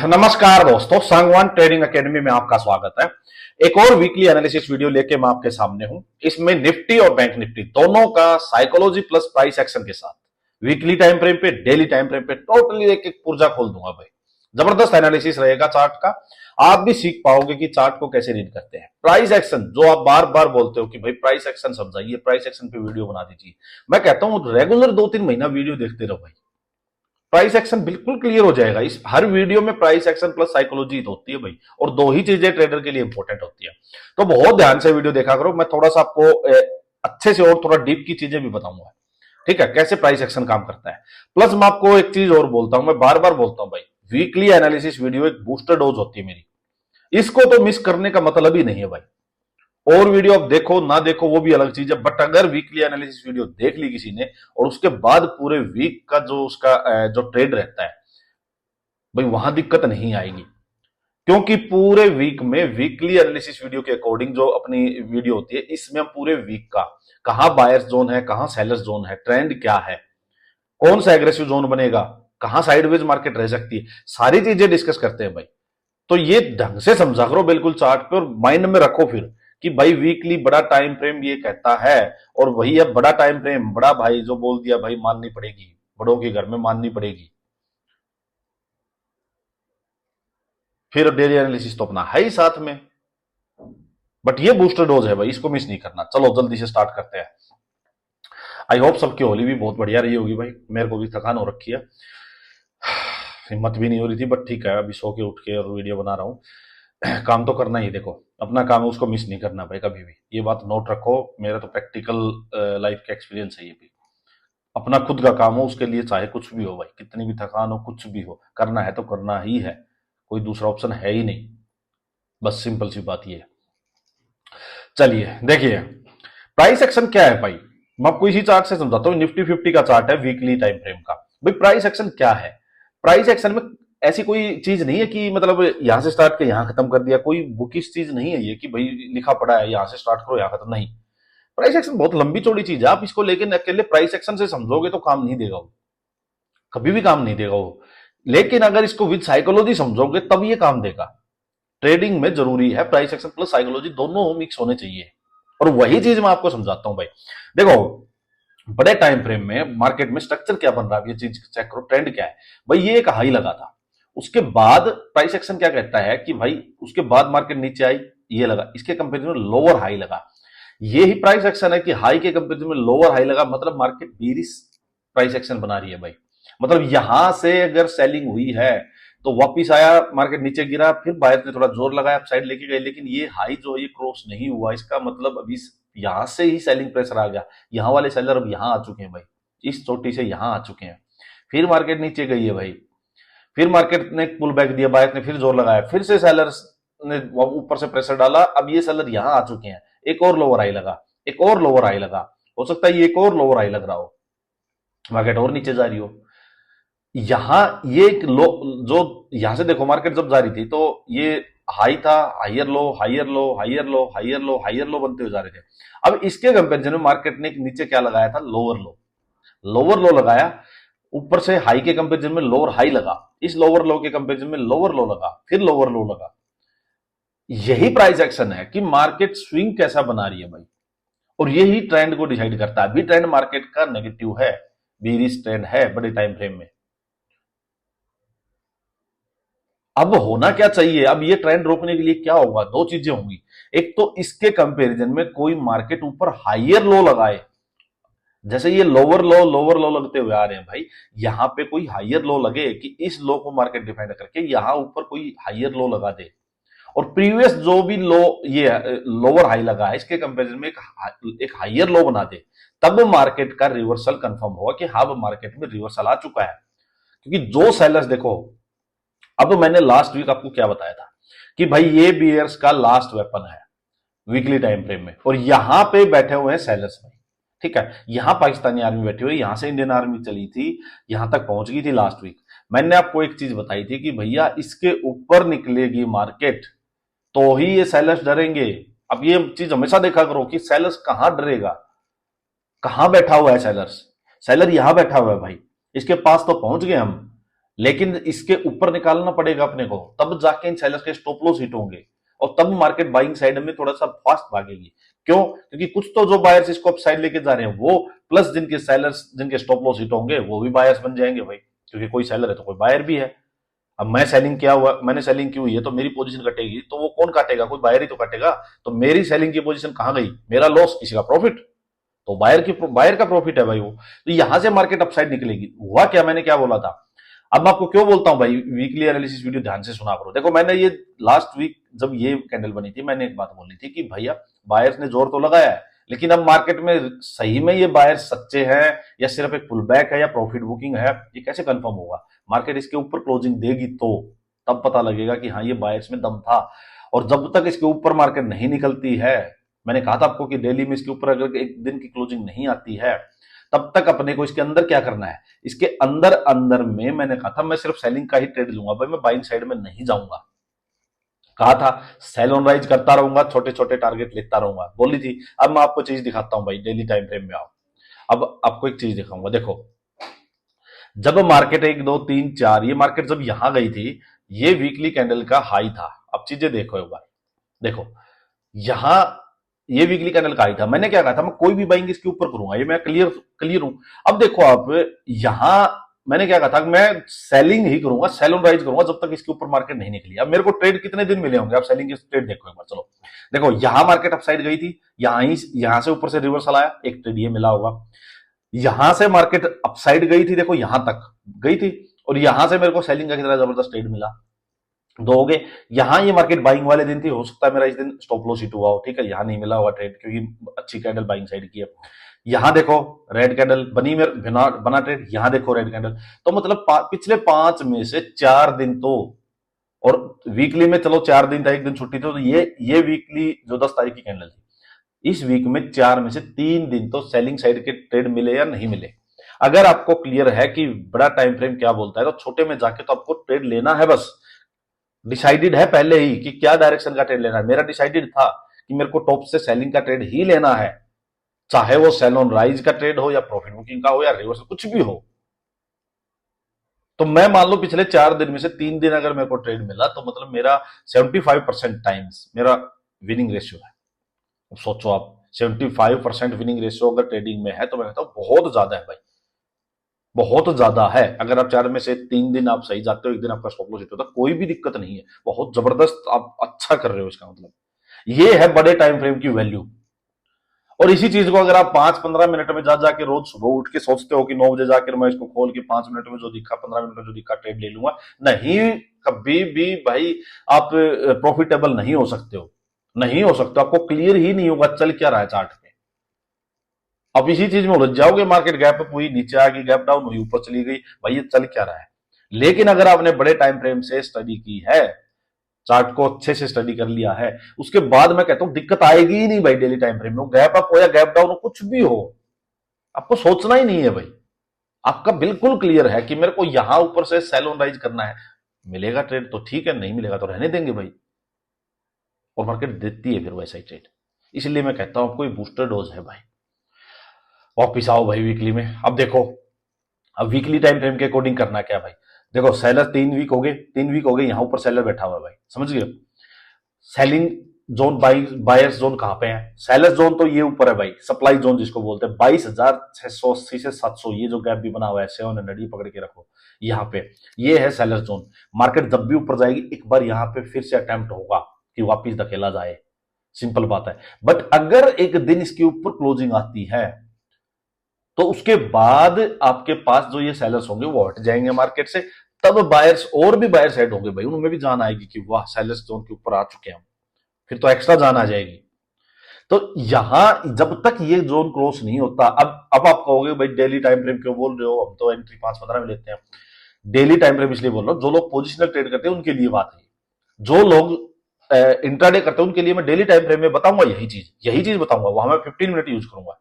नमस्कार दोस्तों, Sangwan trading academy में आपका स्वागत है। एक और वीकली एनालिसिस वीडियो लेके मैं आपके सामने हूं। इसमें निफ्टी और बैंक निफ्टी दोनों का साइकोलॉजी प्लस प्राइस एक्शन के साथ वीकली टाइम फ्रेम पे, डेली टाइम फ्रेम पे टोटली एक एक पुर्जा खोल दूंगा भाई। जबरदस्त एनालिसिस रहेगा चार्ट का। आप भी सीख पाओगे कि चार्ट को कैसे रीड करते हैं। प्राइस एक्शन जो आप बार बार बोलते हो कि भाई प्राइस एक्शन समझाइए, प्राइस एक्शन पे वीडियो बना दीजिए, मैं कहता हूं रेगुलर 2-3 महीना वीडियो देखते रहो भाई। प्राइस एक्शन बिल्कुल क्लियर हो जाएगा। इस हर वीडियो में प्राइस एक्शन प्लस साइकोलॉजी होती है भाई, और दो ही चीजें ट्रेडर के लिए इंपॉर्टेंट होती है। तो बहुत ध्यान से वीडियो देखा करो। मैं थोड़ा सा आपको अच्छे से और थोड़ा डीप की चीजें भी बताऊंगा, ठीक है, कैसे प्राइस एक्शन काम करता है। प्लस मैं आपको एक चीज और बोलता हूं, मैं बार बार बोलता हूं भाई, वीकली एनालिसिस वीडियो एक बूस्टर डोज होती है मेरी। इसको तो मिस करने का मतलब ही नहीं है भाई। और वीडियो आप देखो ना देखो वो भी अलग चीज है, बट अगर वीकली एनालिसिस वीडियो देख ली किसी ने और उसके बाद पूरे वीक का जो उसका जो ट्रेड रहता है भाई, वहां दिक्कत नहीं आएगी। क्योंकि पूरे वीक में वीकली एनालिसिस वीडियो के अकॉर्डिंग जो अपनी वीडियो होती है, इसमें हम पूरे वीक का कहां बायर्स जोन है, कहां सेलर्स जोन है, ट्रेंड क्या है, कौन सा एग्रेसिव जोन बनेगा, कहां साइडवेज मार्केट रह सकती है, सारी चीजें डिस्कस करते हैं भाई। तो ये ढंग से समझा करो बिल्कुल चार्ट पे, और माइंड में रखो फिर कि भाई वीकली बड़ा टाइम फ्रेम ये कहता है, और वही अब बड़ा टाइम फ्रेम बड़ा भाई जो बोल दिया भाई माननी पड़ेगी, बड़ों के घर में माननी पड़ेगी। फिर डेली एनालिसिस तो अपना है ही साथ में, बट ये बूस्टर डोज है भाई, इसको मिस नहीं करना। चलो जल्दी से स्टार्ट करते हैं। आई होप सबकी होली भी बहुत बढ़िया रही होगी भाई। मेरे को भी थकान हो रखी है, हिम्मत भी नहीं हो रही थी, बट ठीक है, अभी सो के उठ के और वीडियो बना रहा हूं। काम तो करना ही, देखो अपना काम है उसको मिस नहीं करना भाई कभी भी। ये बात नोट रखो, मेरा तो प्रैक्टिकल लाइफ का एक्सपीरियंस है ये भी। अपना खुद का काम हो, उसके लिए चाहे कुछ भी हो भाई, कितनी भी थकान हो, कुछ भी हो, करना है तो करना ही है। कोई दूसरा ऑप्शन है ही नहीं। बस सिंपल सी बात ये है। चलिए देखिए, प्राइस एक्शन क्या है भाई, मैं आपको इसी चार्ट से समझाता हूँ। निफ्टी 50 का चार्ट है वीकली टाइम फ्रेम का। भाई प्राइस एक्शन क्या है? प्राइस एक्शन में ऐसी कोई चीज नहीं है कि मतलब यहां से स्टार्ट कर यहां खत्म कर दिया। कोई बुकिश चीज नहीं है ये कि भाई लिखा पड़ा है यहां से स्टार्ट करो यहां खत्म, नहीं। प्राइस एक्शन बहुत लंबी चौड़ी चीज है। आप इसको लेकिन अकेले प्राइस एक्शन से समझोगे तो काम नहीं देगा वो, कभी भी काम नहीं देगा वो। लेकिन अगर इसको विद साइकोलॉजी समझोगे तब ये काम देगा। ट्रेडिंग में जरूरी है प्राइस एक्शन प्लस साइकोलॉजी दोनों मिक्स होने चाहिए, और वही चीज मैं आपको समझाता हूं भाई। देखो, बड़े टाइम फ्रेम में मार्केट में स्ट्रक्चर क्या बन रहा है, ये चीज चेक करो। ट्रेंड क्या है भाई, ये एक हाई लगा था, उसके बाद प्राइस एक्शन क्या कहता है कि भाई उसके बाद मार्केट नीचे आई, ये लगा, इसके कंपेरिजन में लोअर हाई लगा। ये ही प्राइस एक्शन है कि हाई के कंपेरिजन में लोअर हाई लगा, मतलब मार्केट बेरिश प्राइस एक्शन बना रही है भाई। मतलब यहां से अगर सेलिंग हुई है तो वापिस आया, मार्केट नीचे गिरा, फिर बायर ने थोड़ा जोर लगाया, साइड लेके गए, लेकिन ये हाई जो ये क्रॉस नहीं हुआ। इसका मतलब अभी यहां से ही सेलिंग प्रेशर आ गया। यहां वाले सेलर अब यहां आ चुके हैं भाई, इस चोटी से यहां आ चुके हैं। फिर मार्केट नीचे गई है भाई, फिर मार्केट ने पुल बैक दिया, बायर ने फिर जोर लगाया, फिर से सेलर्स ने ऊपर से प्रेशर डाला। अब ये सेलर यहां आ चुके हैं, एक और लोअर हाई लगा, एक और लोअर हाई लगा, हो सकता है ये एक और लोअर हाई लग रहा हो, मार्केट और नीचे जा रही हो। यहां ये एक लो, जो यहां से देखो मार्केट जब जा रही थी तो ये हाई था, हाइयर लो, हाइयर लो, हाइयर लो, हाइयर लो, हाइयर लो बनते हुए जा रहे थे। अब इसके कंपेरिजन में मार्केट ने नीचे क्या लगाया था, लोअर लो, लोअर लो लगाया। ऊपर से हाई के कंपेरिजन में लोअर हाई लगा, इस लोअर लो के कंपेरिजन में लोअर लो लगा, फिर लोअर लो लगा। यही प्राइस एक्शन है कि मार्केट स्विंग कैसा बना रही है भाई, और यही ट्रेंड को डिसाइड करता है। अभी ट्रेंड मार्केट का नेगेटिव है, बीरिश ट्रेंड है बड़े टाइम फ्रेम में। अब होना क्या चाहिए, अब ये ट्रेंड रोकने के लिए क्या होगा, दो चीजें होंगी। एक तो इसके कंपैरिजन में कोई मार्केट ऊपर हाइयर लो लगाए, जैसे ये लोअर लो लगते हुए आ रहे हैं भाई, यहां पे कोई हाइयर लो लगे कि इस लो को मार्केट डिफाइन करके यहां ऊपर कोई हाइयर लो लगा दे, और प्रीवियस जो भी लो ये लोअर हाई लगा है इसके कंपैरिजन में एक हाइयर लो बना दे, तब मार्केट का रिवर्सल कंफर्म होगा कि हाँ मार्केट में रिवर्सल आ चुका है। क्योंकि जो सेलर्स देखो, अब मैंने लास्ट वीक आपको क्या बताया था कि भाई ये बियर्स का लास्ट वेपन है वीकली टाइम फ्रेम में, और यहां पे बैठे हुए हैं सेलर्स भाई, ठीक है। यहां पाकिस्तानी आर्मी बैठी हुई, यहां से इंडियन आर्मी चली थी, यहां तक पहुंच गई थी लास्ट वीक। मैंने आपको एक चीज बताई थी कि भैया इसके ऊपर निकलेगी मार्केट तो ही ये सेलर्स डरेंगे। अब ये चीज हमेशा देखा करो कि सेलर्स कहां डरेगा, कहां बैठा हुआ है सेलर्स। सेलर यहां बैठा हुआ है भाई, इसके पास तो पहुंच गए हम, लेकिन इसके ऊपर निकालना पड़ेगा अपने को, तब जाके इन सेलर्स के स्टॉप लॉस हिट होंगे और तब मार्केट बाइंग साइड में थोड़ा सा फास्ट भागेगी। क्यों? क्योंकि कुछ तो जो बायर्स इसको अपसाइड लेके जा रहे हैं वो, प्लस जिनके सेलर्स जिनके स्टॉप लॉस हिट होंगे वो भी बायर्स बन जाएंगे भाई, क्योंकि कोई सेलर है तो कोई बायर भी है। अब मैं सेलिंग किया हुआ, मैंने सेलिंग की हुई है तो मेरी पोजीशन कटेगी, तो वो कौन काटेगा? कोई बायर ही तो काटेगा। तो मेरी सेलिंग की पोजीशन कहां गई? मेरा लॉस, किसी का प्रॉफिट। तो बायर का प्रॉफिट है भाई वो। तो यहां से मार्केट अपसाइड निकलेगी। हुआ क्या, मैंने क्या बोला था? अब मैं आपको क्यों बोलता हूं भाई वीकली एनालिसिस वीडियो ध्यान से सुना करो। देखो मैंने ये लास्ट वीक जब ये कैंडल बनी थी, मैंने एक बात बोली थी कि भैया बायर्स ने जोर तो लगाया है, लेकिन अब मार्केट में सही में ये बायर्स सच्चे हैं या सिर्फ एक पुल बैक है या प्रॉफिट बुकिंग है, ये कैसे कंफर्म होगा? मार्केट इसके ऊपर क्लोजिंग देगी तो तब पता लगेगा कि हाँ ये बायर्स में दम था। और जब तक इसके ऊपर मार्केट नहीं निकलती है, मैंने कहा था आपको कि डेली में इसके ऊपर अगर एक दिन की क्लोजिंग नहीं आती है, तब तक अपने को इसके अंदर क्या करना है? इसके अंदर अंदर में मैंने कहा था मैं सिर्फ सेलिंग का ही ट्रेड लूंगा भाई, मैं बाइंग साइड में नहीं जाऊंगा। कहा था सेल ऑन राइज करता रहूंगा, छोटे छोटे टारगेट लेता रहूंगा, बोली थी। अब मैं आपको चीज दिखाता हूं भाई, डेली टाइम फ्रेम में आओ। अब आपको एक चीज दिखाऊंगा। देखो जब मार्केट 1 2 3 4, ये मार्केट जब यहां गई थी, ये वीकली कैंडल का हाई था। अब चीजें देखो एक बार, देखो यहां ये वीकली कैंडल का हाई था। मैंने क्या कहा था? मैं कोई भी बाइंग इसके ऊपर करूंगा, ये मैं क्लियर क्लियर हूं। अब देखो आप यहां मैंने क्या कहा था? मैं सेलिंग ही करूंगा, सेल ऑन राइज करूंगा जब तक इसके ऊपर मार्केट नहीं निकली। अब मेरे को ट्रेड कितने दिन मिले होंगे? आप सेलिंग के ट्रेड देखो एक बार। चलो देखो यहां मार्केट अपसाइड गई थी, यहां से ऊपर से रिवर्सल आया, एक ट्रेड ये मिला होगा। यहां से मार्केट अपसाइड गई थी, देखो यहां तक गई थी, और यहां से मेरे को सेलिंग का कितना जबरदस्त ट्रेड मिला, दो हो गए। यहां ये मार्केट बाइंग वाले दिन थी, हो सकता है मेरा इस दिन स्टॉप लॉस हिट हुआ हो, ठीक है, यहां नहीं मिला होगा ट्रेड क्योंकि अच्छी कैंडल बाइंग साइड की है। यहां देखो रेड कैंडल बनी, मेरे बना ट्रेड, यहां देखो रेड कैंडल। तो मतलब पिछले 5 में से 4 दिन तो, और वीकली में चलो 4 दिन था, एक दिन छुट्टी थी, तो ये वीकली जो 10 तारीख की कैंडल थी, इस वीक में 4 में से 3 दिन तो सेलिंग साइड के ट्रेड मिले या नहीं मिले। अगर आपको क्लियर है कि बड़ा टाइम फ्रेम क्या बोलता है, तो छोटे में जाके तो आपको ट्रेड लेना है बस। डिसाइडेड है पहले ही कि क्या डायरेक्शन का ट्रेड लेना है। मेरा डिसाइडेड था कि मेरे को टॉप से सेलिंग का ट्रेड ही लेना है, चाहे वो सेल ऑन राइज का ट्रेड हो या प्रॉफिट बुकिंग का हो या रिवर्स, कुछ भी हो। तो मैं मान लो पिछले 4 दिन में से 3 दिन अगर मेरे को ट्रेड मिला, तो मतलब मेरा 75% टाइम्स मेरा विनिंग रेशियो है। अब सोचो आप, 75% विनिंग रेशियो अगर ट्रेडिंग में है, तो मैं कहता हूं बहुत ज्यादा है भाई, बहुत ज्यादा है। अगर आप 4 में से 3 दिन आप सही जाते हो, एक दिन आपका स्टॉप लॉस हिट होता है, कोई भी दिक्कत नहीं है, बहुत जबरदस्त आप अच्छा कर रहे हो। इसका मतलब ये है बड़े टाइम फ्रेम की वैल्यू। और इसी चीज को अगर आप 5 15 मिनट में जा जाके रोज सुबह उठ के सोचते हो कि 9 बजे जाकर मैं इसको खोल के 5 मिनट में जो दिखा, 15 मिनट में जो दिखा ट्रेड ले लूंगा, नहीं, कभी भी भाई आप प्रॉफिटेबल नहीं हो सकते हो, नहीं हो सकते। आपको क्लियर ही नहीं होगा चल क्या रहा है चार्ट पे। अब इसी चीज में उलझ जाओगे, मार्केट गैप अप हुई, नीचे आ गई, गैप डाउन हुई, ऊपर चली गई, भाई ये चल क्या रहा है। लेकिन अगर आपने बड़े टाइम फ्रेम से स्टडी की है, चार्ट को अच्छे से स्टडी कर लिया है, उसके बाद मैं कहता हूं दिक्कत आएगी ही नहीं भाई। डेली टाइम फ्रेम में गैप अप हो या गैप डाउन हो, कुछ भी हो, आपको सोचना ही नहीं है भाई। आपका बिल्कुल क्लियर है कि मेरे को यहां ऊपर से सेल ऑन राइज करना है, मिलेगा ट्रेड तो ठीक है, नहीं मिलेगा तो रहने देंगे भाई। और मार्केट देती है फिर वैसा ही ट्रेड। इसलिए मैं कहता हूं आपको ये बूस्टर डोज है भाई। वापिस आओ भाई वीकली में। अब देखो, अब वीकली टाइम फ्रेम के अकॉर्डिंग करना क्या भाई? देखो सेलर 3 वीक हो गए, 3 वीक हो गए, यहां ऊपर सेलर बैठा हुआ है भाई, समझ गए? सेलिंग जोन, बायर्स जोन कहां पे है? सेलर जोन तो ये ऊपर है भाई, सप्लाई जोन जिसको बोलते हैं 22,680 से 700, ये जो गैप भी बना हुआ है 700, ये पकड़ के रखो यहां पे, ये है सेलर जोन। मार्केट जब भी ऊपर जाएगी, एक बार यहां पे फिर से अटेम्प्ट होगा कि वापिस धकेला जाए, सिंपल बात है। बट अगर एक दिन इसके ऊपर क्लोजिंग आती है, तो उसके बाद आपके पास जो ये सेलर्स होंगे वो हट जाएंगे मार्केट से, तब बायर्स और भी बायर्स ऐड होंगे भाई, उनमें भी जान आएगी कि वाह सेलर्स जोन के ऊपर आ चुके हैं, फिर तो एक्स्ट्रा जान आ जाएगी। तो यहां जब तक ये जोन क्रॉस नहीं होता, अब आप कहोगे भाई डेली टाइम फ्रेम क्यों बोल रहे हो, हम तो एंट्री 5 15 में लेते हैं। डेली टाइम फ्रेम इसलिए बोल रहा हूं, जो लोग पोजिशनल ट्रेड करते हैं उनके लिए बात है। जो लोग इंट्राडे करते हैं उनके लिए मैं डेली टाइम फ्रेम में बताऊंगा यही चीज बताऊंगा, वहां मैं 15 मिनट यूज करूंगा।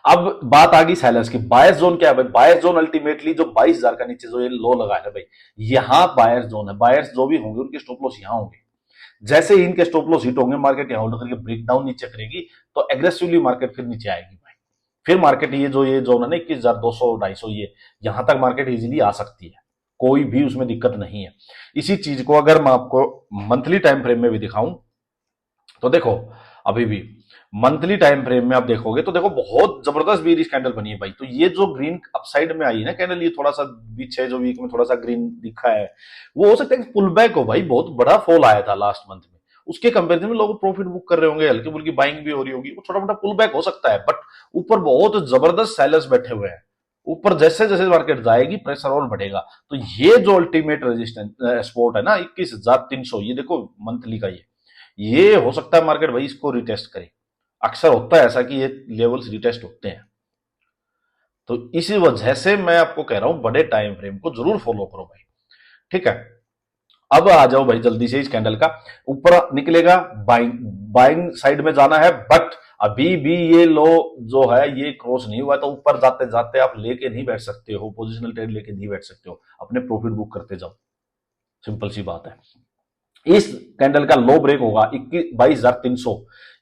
अब बात आ गई सेलर्स की। बायर्स जोन क्या है भाई? बायर्स जोन अल्टीमेटली जो 22,000 का नीचे जो ये लो लगा है भाई, यहां बायर्स जोन है। बायर्स जो भी होंगे उनके स्टॉप लॉस यहां होंगे। जैसे ही इनके स्टॉप लॉस हिट होंगे, मार्केट यहां होल्ड करके ब्रेक डाउन नीचे करेगी, तो एग्रेसिवली मार्केट फिर नीचे आएगी भाई। फिर मार्केट ये जोन है ना 21,200 250, ये यहां तक मार्केट इजीली आ सकती है। कोई भी उसमें दिक्कत नहीं है। इसी चीज को अगर मैं आपको मंथली टाइम फ्रेम में भी दिखाऊं तो देखो, अभी भी मंथली टाइम फ्रेम में आप देखोगे तो देखो बहुत जबरदस्त बीरिश कैंडल बनी है भाई। तो ये जो ग्रीन अपसाइड में आई है ना कैंडल, ये थोड़ा सा पीछे जो वीक में थोड़ा सा ग्रीन दिखा है, वो हो सकता है कि पुल बैक हो भाई। बहुत बड़ा फॉल आया था लास्ट मंथ में, उसके कंपेरिजन में लोग प्रॉफिट बुक कर रहे होंगे, हल्की फुल्की बाइंग भी हो रही होगी, वो छोटा मोटा पुल बैक हो सकता है। बट ऊपर बहुत जबरदस्त सेलर्स बैठे हुए हैं, ऊपर जैसे जैसे मार्केट जाएगी प्रेशर और बढ़ेगा। तो ये जो अल्टीमेट रेजिस्टेंस सपोर्ट है ना 21,300, ये देखो मंथली का, ये हो सकता है मार्केट भाई इसको रिटेस्ट करे। अक्सर होता है ऐसा कि ये लेवल्स रिटेस्ट होते हैं। तो इसी वजह से मैं आपको कह रहा हूं बड़े टाइम फ्रेम को जरूर फॉलो करो भाई, ठीक है। अब आ जाओ भाई जल्दी से, इस कैंडल का ऊपर निकलेगा, बाइंग बाइंग साइड में जाना है, बट अभी भी ये लो जो है ये क्रॉस नहीं हुआ, तो ऊपर जाते जाते आप लेके नहीं बैठ सकते हो, पोजिशनल ट्रेड लेके नहीं बैठ सकते हो, अपने प्रॉफिट बुक करते जाओ, सिंपल सी बात है। इस कैंडल का लो ब्रेक होगा 22,300,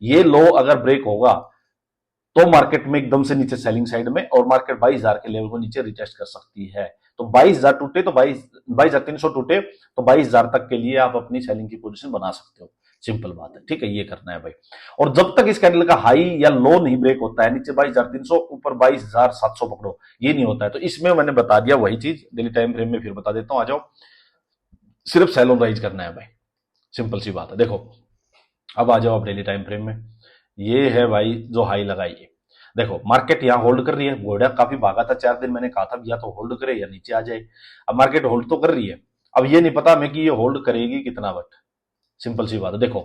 ये लो अगर ब्रेक होगा तो मार्केट में एकदम से नीचे सेलिंग साइड में, और मार्केट 22,000 के लेवल को नीचे रिटेस्ट कर सकती है। तो 22,000 टूटे तो 22,300 टूटे तो 22,000 तक के लिए आप अपनी सेलिंग की पोजीशन बना सकते हो, सिंपल बात है, ठीक है। ये करना है भाई। और जब तक इस कैंडल का हाई या लो नहीं ब्रेक होता है, नीचे 22,300 ऊपर 22,700 पकड़ो, ये नहीं होता है। तो इसमें मैंने बता दिया वही चीज, डेली टाइम फ्रेम में फिर बता देता हूं, आ जाओ। सिर्फ सेल ऑन राइज करना है भाई, सिंपल सी बात है। देखो अब आ जाओ आप डेली टाइम फ्रेम में, ये है भाई जो हाई लगाई है। देखो मार्केट यहां होल्ड कर रही है, घोड़ा काफी भागा था 4 दिन, मैंने कहा था या तो होल्ड करे या नीचे आ जाए। अब मार्केट होल्ड तो कर रही है, अब ये नहीं पता हमें कि ये होल्ड करेगी कितना, बट सिंपल सी बात है। देखो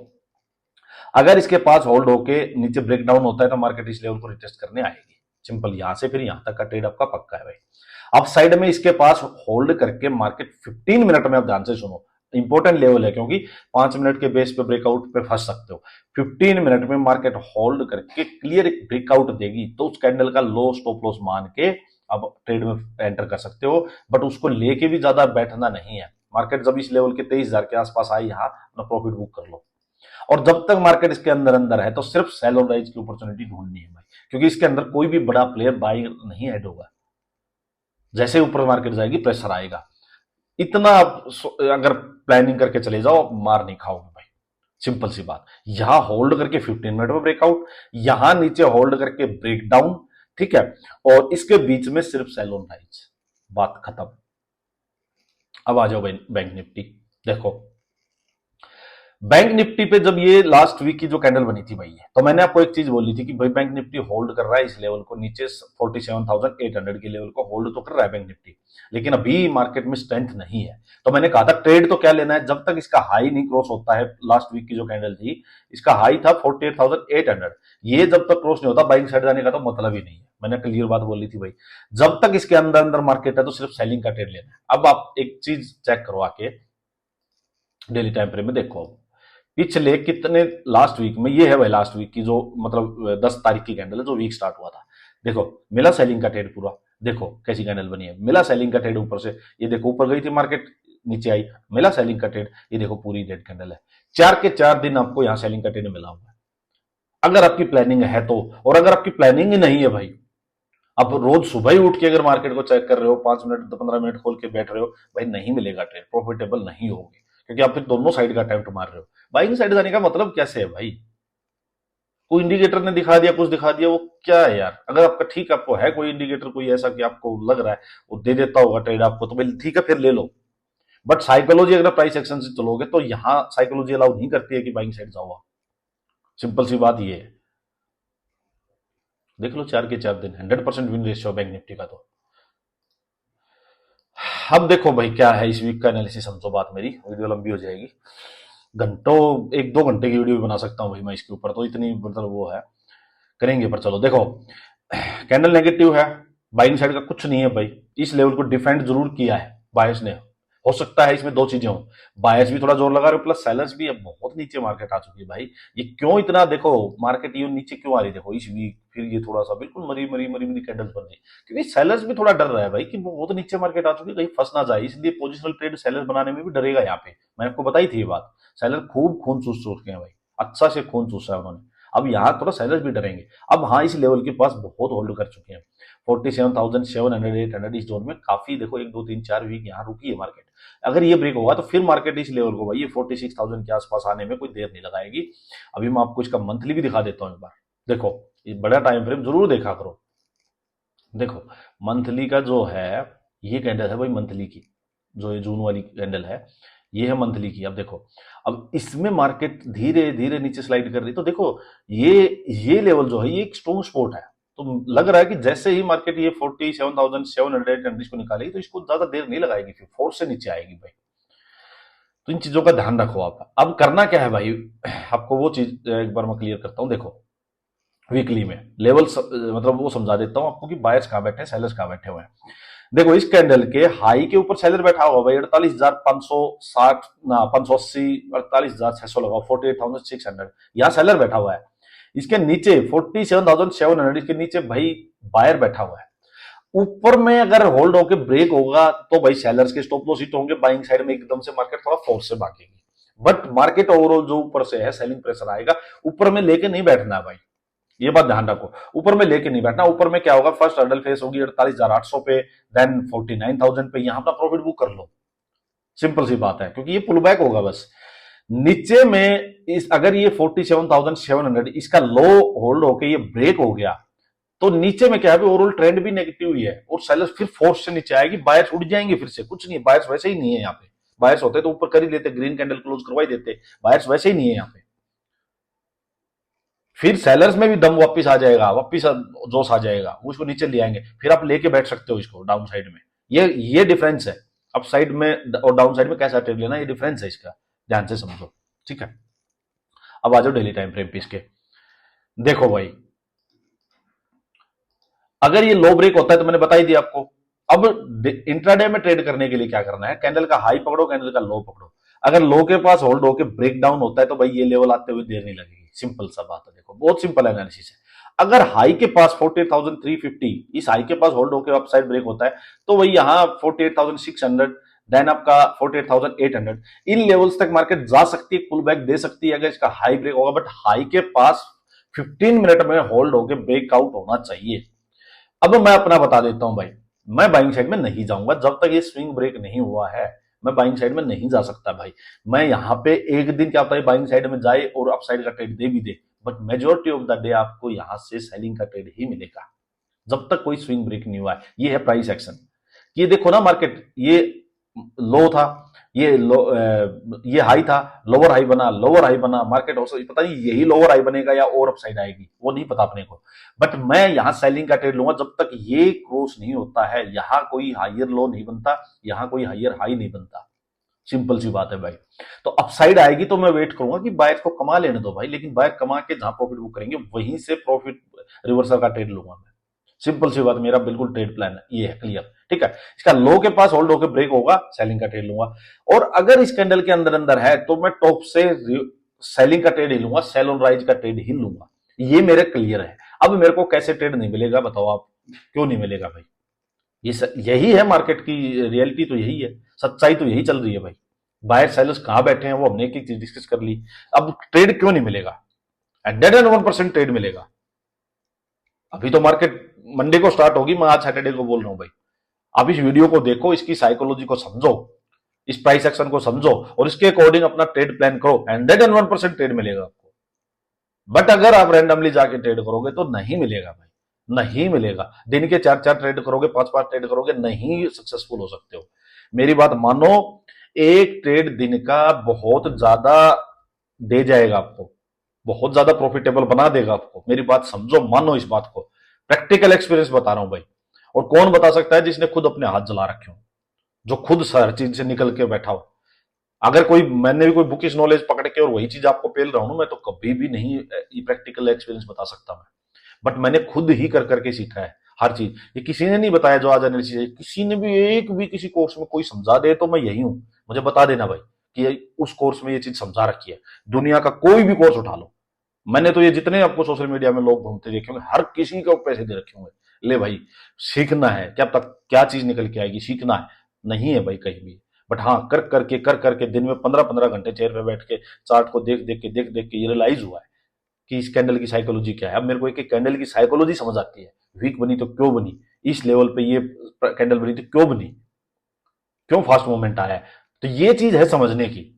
अगर इसके पास होल्ड होके नीचे ब्रेकडाउन होता है तो मार्केट इस लेवल को रिटेस्ट करने आएगी, सिंपल। यहां से फिर यहां तक का ट्रेड आपका पक्का है भाई। अब साइड में इसके पास होल्ड करके मार्केट 15 मिनट में, आप ध्यान से सुनो, इंपॉर्टेंट लेवल है, क्योंकि 5 मिनट के बेस पे ब्रेकआउट पे फंस सकते हो। 15 मिनट में मार्केट होल्ड करके क्लियर एक ब्रेकआउट देगी तो उस कैंडल का लो स्टॉप लॉस मान के अब ट्रेड में एंटर कर सकते हो, बट उसको लेके भी ज्यादा बैठना नहीं है। मार्केट जब इस लेवल के 23,000 के आसपास आई, यहां अपना प्रॉफिट बुक कर लो। और जब तक मार्केट इसके अंदर अंदर है तो सिर्फ सेल और राइज की अपॉर्चुनिटी ढूंढनी है भाई, क्योंकि इसके अंदर कोई भी बड़ा प्लेयर बाइंग नहीं ऐड होगा। जैसे ऊपर मार्केट जाएगी प्रेशर आएगा, इतना आप अगर प्लानिंग करके चले जाओ मार नहीं खाओगे भाई, सिंपल सी बात। यहां होल्ड करके 15 मिनट में ब्रेकआउट, यहां नीचे होल्ड करके ब्रेकडाउन, ठीक है, और इसके बीच में सिर्फ सेल ऑन राइज, बात खत्म। अब आ जाओ भाई बैंक निफ्टी। देखो बैंक निफ्टी पे जब ये लास्ट वीक की जो कैंडल बनी थी भाई, तो मैंने आपको एक चीज बोली थी कि भाई बैंक निफ्टी होल्ड कर रहा है इस लेवल को, नीचे 47,800 के लेवल को होल्ड तो कर रहा है बैंक निफ्टी, लेकिन अभी मार्केट में स्ट्रेंथ नहीं है। तो मैंने कहा था ट्रेड तो क्या लेना है, जब तक इसका हाई नहीं क्रॉस होता है। लास्ट वीक की जो कैंडल थी इसका हाई था 48,800, ये जब तक क्रॉस नहीं होता बाइंग साइड जाने का तो मतलब ही नहीं है। मैंने क्लियर बात बोली थी भाई, जब तक इसके अंदर अंदर मार्केट है तो सिर्फ सेलिंग का ट्रेड लेना है। अब आप एक चीज चेक करवा के डेली टाइम फ्रेम में देखो, पिछले कितने लास्ट वीक में, ये है भाई लास्ट वीक की जो मतलब 10 तारीख की कैंडल है जो वीक स्टार्ट हुआ था। देखो मिला सेलिंग का ट्रेड पूरा, देखो कैसी कैंडल बनी है, मिला सेलिंग का ट्रेड ऊपर से, ये देखो ऊपर गई थी मार्केट नीचे आई, मिला सेलिंग का ट्रेड, ये देखो पूरी रेड कैंडल है। 4 के 4 दिन आपको यहां सेलिंग का ट्रेड मिला हुआ है, अगर आपकी प्लानिंग है तो। और अगर आपकी प्लानिंग ही नहीं है भाई, आप रोज सुबह ही उठ के अगर मार्केट को चेक कर रहे हो, 5 मिनट तो 15 मिनट खोल के बैठ रहे हो भाई, नहीं मिलेगा ट्रेड, प्रॉफिटेबल नहीं होगे, क्योंकि आप फिर दोनों साइड का अटेम्प्ट मार रहे हो। बाइंग साइड जाने का मतलब कैसे है भाई, कोई इंडिकेटर ने दिखा दिया, कुछ दिखा दिया, वो क्या है यार। अगर आपका ठीक आपको है कोई इंडिकेटर कोई ऐसा कि आपको लग रहा है वो दे देता होगा ट्रेड आपको, तो भाई ठीक है फिर ले लो। बट साइकोलॉजी अगर प्राइस एक्शन से चलोगे तो यहां साइकोलॉजी अलाउ नहीं करती है कि बाइंग साइड जाओ आप, सिंपल सी बात ये है। देख लो 4 के 4 दिन 100% विन रेशियो बैंक निफ्टी का। तो अब देखो भाई क्या है इस वीक का एनालिसिस, समझो बात मेरी, वीडियो लंबी हो जाएगी, घंटों 1-2 घंटे की वीडियो भी बना सकता हूं भाई मैं इसके ऊपर, तो इतनी मतलब वो है करेंगे। पर चलो देखो कैंडल नेगेटिव है, बाइंग साइड का कुछ नहीं है भाई, इस लेवल को डिफेंड जरूर किया है बायर्स ने। हो सकता है इसमें 2 चीजें हो, बायर्स भी थोड़ा जोर लगा रहे हो प्लस सेलर्स भी। अब बहुत नीचे मार्केट आ चुकी है भाई, ये क्यों इतना, देखो मार्केट ये नीचे क्यों आ रही है, देखो इस वीक फिर ये थोड़ा सा बिल्कुल मरी मरी मरी मरी कैंडल्स बन रही है, क्योंकि सेलर्स भी थोड़ा डर रहा है भाई कि बहुत नीचे मार्केट आ चुकी है, कहीं फंस ना जाए, इसलिए पोजिशनल ट्रेड सेलर बनाने में भी डरेगा। यहाँ पे मैंने आपको बताई थी ये बात, सेलर खूब खून चूस चुके हैं भाई, अच्छा से खून चूसा है उन्होंने। अब यहाँ थोड़ा सेलर्स भी डरेंगे। अब हाँ, इस लेवल के पास बहुत होल्ड कर चुके हैं, 47,700 800 इस जोन में काफी, देखो 1 2 3 4 वीक यहाँ रुकी है मार्केट। अगर ये ब्रेक होगा तो फिर मार्केट इस लेवल को भाई ये 46,000 के आसपास आने में कोई देर नहीं लगाएगी। अभी मैं आपको इसका मंथली भी दिखा देता हूँ एक बार। देखो ये बड़ा टाइम फ्रेम जरूर देखा करो। देखो मंथली का जो है ये कैंडल है भाई, मंथली की जो ये जून वाली कैंडल है ये है मंथली की। अब देखो अब इसमें मार्केट धीरे धीरे नीचे स्लाइड कर रही, तो देखो ये लेवल जो है ये एक स्ट्रॉन्ग स्पॉट है। तो लग रहा है कि जैसे ही मार्केट ये 47,700 इसको निकालेगी तो इसको ज्यादा देर नहीं लगाएगी, फिर फोर्स से नीचे आएगी भाई। तो इन चीजों का ध्यान रखो आप। अब करना क्या है भाई, आपको वो चीज एक बार मैं क्लियर करता हूं। देखो वीकली में लेवल मतलब वो समझा देता हूं आपको कि बायर्स कहां बैठे हैं, सेलर्स कहां बैठे हुए हैं। देखो इस कैंडल के हाई के ऊपर सेलर बैठा हुआ भाई 48,560 ना 580 48,600 लगाओ 48,600, यहां सेलर बैठा हुआ है। इसके नीचे 47,700 इसके नीचे भाई बायर बैठा हुआ है। ऊपर में अगर होल्ड होके ब्रेक होगा तो भाई सेलर्स के स्टॉप लॉस हिट होंगे, बाइंग साइड में एकदम से मार्केट थोड़ा फोर्स से भागेगी। बट मार्केट ओवरऑल जो ऊपर से है सेलिंग प्रेशर आएगा, ऊपर में लेके नहीं बैठना है भाई, ये बात ध्यान रखो। ऊपर में लेके नहीं बैठना। ऊपर में क्या होगा, फर्स्ट हर्डल फेस होगी 48,800 पे, देन 49,000 पे, यहां पर प्रॉफिट बुक कर लो, सिंपल सी बात है, क्योंकि ये पुल बैक होगा बस। नीचे में इस अगर ये 47,700 इसका लो होल्ड होके ये ब्रेक हो गया तो नीचे में क्या है, ओवरऑल ट्रेंड भी नेगेटिव ही है और सेलर्स फिर फोर्स से नीचे आएगी, बायर्स उड़ जाएंगे फिर से। कुछ नहीं, बायर्स वैसे ही नहीं है यहाँ पे। बायर्स होते तो ऊपर कर ही लेते, ग्रीन कैंडल क्लोज करवा ही देते, बायर्स वैसे ही नहीं है यहाँ पे। फिर सेलर्स में भी दम वापस आ जाएगा, वापस जोश आ जाएगा, उसको नीचे ले आएंगे, फिर आप लेके बैठ सकते हो इसको डाउन साइड में। ये डिफरेंस है, अप साइड में और डाउन साइड में कैसा ट्रेड लेना, ये डिफरेंस है इसका, ध्यान से समझो, ठीक है। अब आ जाओ डेली टाइम फ्रेम पे इसके। देखो भाई अगर ये लो ब्रेक होता है तो मैंने बता ही दिया आपको। अब इंट्राडे में ट्रेड करने के लिए क्या करना है, कैंडल का हाई पकड़ो, कैंडल का लो पकड़ो। अगर लो के पास होल्ड होकर ब्रेक डाउन होता है तो भाई ये लेवल आते हुए देर नहीं लगेगी, सिंपल सा बात है। देखो बहुत सिंपल एनालिसिस है। अगर हाई के पास 48,350 इस हाई के पास होल्ड होकर अपसाइड ब्रेक होता है तो वही यहां 48,600 देन आपका 48,800 इन लेवल्स तक मार्केट जा सकती है, पुल बैक दे सकती है अगर इसका हाई ब्रेक होगा। बट हाई के पास 15 मिनट में होल्ड होकर ब्रेकआउट होना चाहिए। अब मैं अपना बता देता हूं भाई, मैं बाइंग साइड में नहीं जाऊंगा जब तक ये स्विंग ब्रेक नहीं हुआ है। मैं बाइंग साइड में नहीं जा सकता भाई। मैं यहां पे एक दिन क्या होता है बाइंग साइड में जाए और अपसाइड का ट्रेड दे भी दे, but majority of the day आपको यहां से सेलिंग का ट्रेड ही मिलेगा जब तक कोई स्विंग ब्रेक नहीं हुआ है। ये है प्राइस एक्शन। ये देखो ना मार्केट, ये लो था, ये हाई था, लोअर हाई बना, लोअर हाई बना, मार्केट हो सकती पता नहीं यही लोअर हाई बनेगा या और अपसाइड आएगी, वो नहीं पता अपने को। बट मैं यहां सेलिंग का ट्रेड लूंगा जब तक ये क्रॉस नहीं होता है। यहां कोई हायर लो नहीं बनता, यहां कोई हायर हाई नहीं बनता, सिंपल सी बात है भाई। तो अपसाइड आएगी तो मैं वेट करूंगा कि बायर को कमा लेने दो भाई, लेकिन बायर कमा के जहां प्रॉफिट बुक करेंगे वहीं से प्रॉफिट रिवर्सल का ट्रेड लूंगा मैं। सिंपल सी बात, मेरा बिल्कुल ट्रेड प्लान है, ये है क्लियर, ठीक है। इसका लो के पास होल्ड होकर ब्रेक होगा, सेलिंग का ट्रेड लूंगा। और अगर इस कैंडल के अंदर अंदर है तो मैं टॉप से सेलिंग का ट्रेड ही लूंगा, सेल ऑन राइज का ट्रेड ही लूंगा। ये मेरे क्लियर है। अब मेरे को कैसे ट्रेड नहीं मिलेगा बताओ आप, क्यों नहीं मिलेगा भाई? यही है मार्केट की रियलिटी, तो यही है, सच्चाई तो यही चल रही है भाई। बायर सेलर्स कहां बैठे हैं वो हमने एक चीज डिस्कस कर ली। अब ट्रेड क्यों नहीं मिलेगा? डेड एंड 1% ट्रेड मिलेगा। अभी तो मार्केट मंडे को स्टार्ट होगी, मैं आज सैटरडे को बोल रहा हूं भाई। आप इस वीडियो को देखो, इसकी साइकोलॉजी को समझो, इस प्राइस एक्शन को समझो और इसके अकॉर्डिंग अपना ट्रेड प्लान करो, 101% ट्रेड मिलेगा आपको। बट अगर आप रैंडमली जाके ट्रेड करोगे तो नहीं मिलेगा भाई, नहीं मिलेगा। दिन के 4-4 ट्रेड करोगे, 5-5 ट्रेड करोगे, नहीं सक्सेसफुल हो सकते हो। मेरी बात मानो, एक ट्रेड दिन का बहुत ज्यादा दे जाएगा आपको, बहुत ज्यादा प्रॉफिटेबल बना देगा आपको। मेरी बात समझो, मानो इस बात को, प्रैक्टिकल एक्सपीरियंस बता रहा हूं भाई। और कौन बता सकता है? जिसने खुद अपने हाथ जला रखे हो, जो खुद हर चीज से निकल के बैठा हो। अगर कोई मैंने भी कोई बुकिश नॉलेज पकड़ के और वही चीज आपको पेल रहा हूं, मैं तो कभी भी नहीं प्रैक्टिकल एक्सपीरियंस बता सकता मैं। बट मैंने खुद ही कर करके सीखा है हर चीज। ये किसी ने नहीं बताया जो आज एनालिसिस है, किसी ने भी एक भी किसी कोर्स में कोई समझा दे तो मैं यही हूं, मुझे बता देना भाई कि उस कोर्स में ये चीज समझा रखी है। दुनिया का कोई भी कोर्स उठा लो, मैंने तो ये जितने आपको सोशल मीडिया में लोग घूमते देखे होंगे, हर किसी को पैसे दे रखे होंगे, ले भाई सीखना है, क्या तक क्या चीज निकल के आएगी, सीखना है, नहीं है भाई कहीं भी। बट हाँ, कर करके दिन में 15-15 घंटे चेयर पे बैठ के चार्ट को देख देख के ये रियलाइज हुआ है कि इस कैंडल की साइकोलॉजी क्या है। अब मेरे को एक एक कैंडल की साइकोलॉजी समझ आती है, वीक बनी तो क्यों बनी, इस लेवल पे ये कैंडल बनी तो क्यों बनी, क्यों फास्ट मूवमेंट आया है। तो ये चीज है समझने की।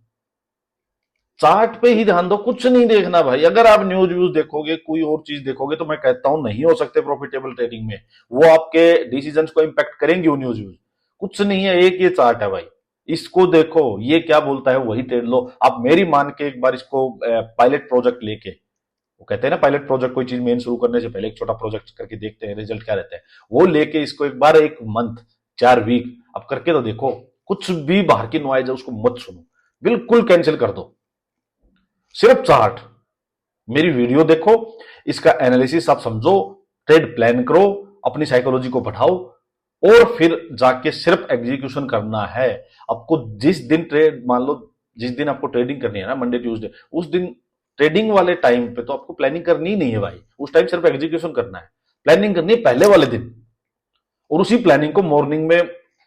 चार्ट पे ही ध्यान दो, कुछ नहीं देखना भाई। अगर आप न्यूज व्यूज देखोगे, कोई और चीज देखोगे, तो मैं कहता हूं नहीं हो सकते प्रॉफिटेबल ट्रेडिंग में। वो आपके डिसीजंस को इंपैक्ट करेंगे वो न्यूज व्यूज। कुछ नहीं है, एक ये चार्ट है भाई, इसको देखो, ये क्या बोलता है वही ट्रेड लो। आप मेरी मान के एक बार इसको पायलट प्रोजेक्ट लेके, वो कहते हैं ना पायलट प्रोजेक्ट, कोई चीज मेन शुरू करने से पहले एक छोटा प्रोजेक्ट करके देखते हैं रिजल्ट क्या रहता है, वो लेके इसको एक बार 1 मंथ 4 वीक अब करके तो देखो। कुछ भी बाहर की नॉइज है उसको मत सुनो, बिल्कुल कैंसिल कर दो। सिर्फ चार्ट, मेरी वीडियो देखो, इसका एनालिसिस आप समझो, ट्रेड प्लान करो, अपनी साइकोलॉजी को बढ़ाओ, और फिर जाके सिर्फ एग्जीक्यूशन करना है। आपको जिस दिन ट्रेड, मान लो जिस दिन आपको ट्रेडिंग करनी है ना, मंडे ट्यूसडे, उस दिन ट्रेडिंग वाले टाइम पे तो आपको प्लानिंग करनी ही नहीं है भाई। उस टाइम सिर्फ एग्जीक्यूशन करना है। प्लानिंग करनी है पहले वाले दिन, और उसी प्लानिंग को मॉर्निंग में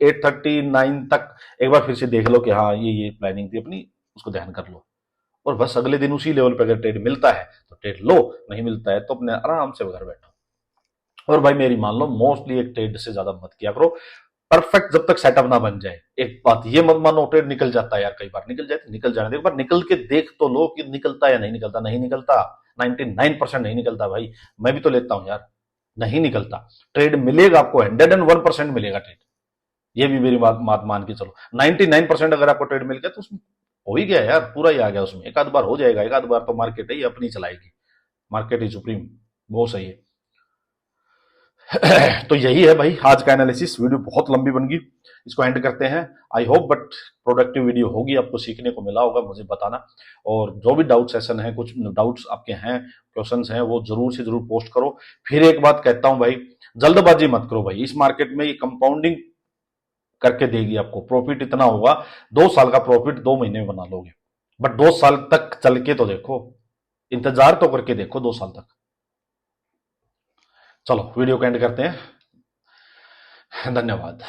8:30 9 तक एक बार फिर से देख लो कि हाँ ये प्लानिंग थी अपनी, उसको ध्यान कर लो। और बस अगले दिन उसी लेवल पे अगर ट्रेड मिलता है तो ट्रेड लो, नहीं मिलता है तो अपने आराम से घर बैठो। और भाई मेरी मान लो, मोस्टली एक ट्रेड से ज्यादा मत किया करो, परफेक्ट जब तक सेटअप ना बन जाए। एक बात ये मत मानो ट्रेड निकल जाता है यार, कई बार निकल जाए तो निकल जाने दो, एक बार निकल के देख तो लो कि निकलता या नहीं निकलता। नहीं निकलता, 99% नहीं निकलता भाई, मैं भी तो लेता हूं यार, नहीं निकलता। ट्रेड मिलेगा आपको, 101% मिलेगा ट्रेड, ये भी मेरी बात मान के चलो। 99% अगर आपको ट्रेड मिल गया तो उसमें हो ही गया यार, पूरा ही आ गया उसमें। एक आध बार हो जाएगा, एक आध बार तो मार्केट है, ये अपनी चलाएगी, मार्केट ही सुप्रीम, वो सही है। तो यही है भाई आज का एनालिसिस। वीडियो बहुत लंबी बन गई, इसको एंड करते हैं। I hope but productive video होगी, आपको सीखने को मिला होगा, मुझे बताना। और जो भी डाउट सेशन है, कुछ डाउट्स आपके हैं, क्वेश्चंस हैं, वो जरूर से जरूर पोस्ट करो। फिर एक बात कहता हूं भाई, जल्दबाजी मत करो भाई। इस मार्केट में ये कंपाउंडिंग करके देगी आपको, प्रॉफिट इतना होगा, 2 साल का प्रॉफिट 2 महीने में बना लोगे। बट 2 साल तक चल के तो देखो, इंतजार तो करके देखो 2 साल तक। चलो वीडियो को एंड करते हैं, धन्यवाद।